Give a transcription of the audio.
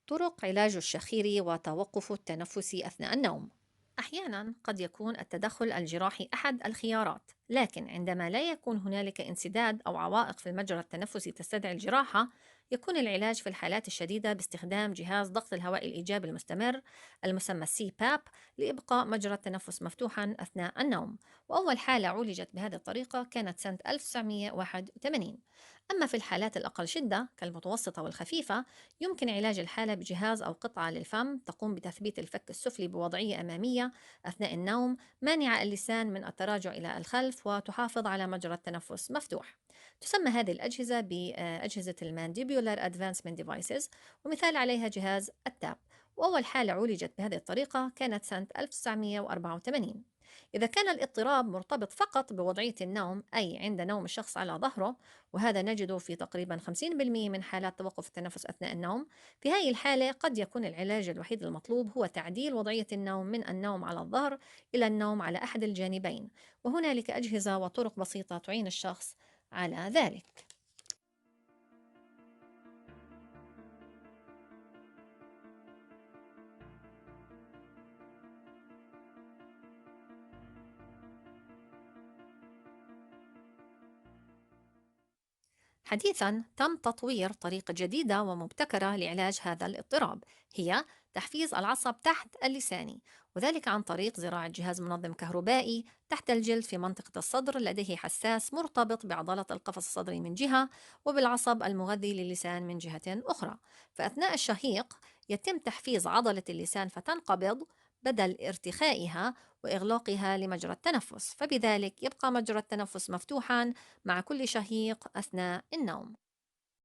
طرق علاج الشخير وتوقف التنفس أثناء النوم. أحيانا قد يكون التدخل الجراحي أحد الخيارات، لكن عندما لا يكون هنالك انسداد أو عوائق في المجرى التنفسي تستدعي الجراحة، يكون العلاج في الحالات الشديدة باستخدام جهاز ضغط الهواء الإيجابي المستمر المسمى سي باب لإبقاء مجرى التنفس مفتوحا أثناء النوم. وأول حالة عولجت بهذه الطريقة كانت سنة 1981. أما في الحالات الأقل شدة كالمتوسطة والخفيفة، يمكن علاج الحالة بجهاز أو قطعة للفم تقوم بتثبيت الفك السفلي بوضعية أمامية أثناء النوم، مانعة اللسان من التراجع إلى الخلف وتحافظ على مجرى التنفس مفتوح. تسمى هذه الأجهزة بأجهزة المانديبولار أدفانسمنت ديفايسز، ومثال عليها جهاز التاب. وأول حالة عولجت بهذه الطريقة كانت سنة 1984. إذا كان الاضطراب مرتبط فقط بوضعية النوم، أي عند نوم الشخص على ظهره، وهذا نجده في تقريبا 50% من حالات توقف التنفس أثناء النوم، في هذه الحالة قد يكون العلاج الوحيد المطلوب هو تعديل وضعية النوم من النوم على الظهر إلى النوم على أحد الجانبين، وهنالك أجهزة وطرق بسيطة تعين الشخص على ذلك. حديثا تم تطوير طريقة جديدة ومبتكرة لعلاج هذا الاضطراب، هي تحفيز العصب تحت اللساني، وذلك عن طريق زراعة جهاز منظم كهربائي تحت الجلد في منطقة الصدر لديه حساس مرتبط بعضلة القفص الصدري من جهة وبالعصب المغذي للسان من جهة أخرى. فأثناء الشهيق يتم تحفيز عضلة اللسان فتنقبض بدل ارتخائها وإغلاقها لمجرى التنفس، فبذلك يبقى مجرى التنفس مفتوحا مع كل شهيق أثناء النوم.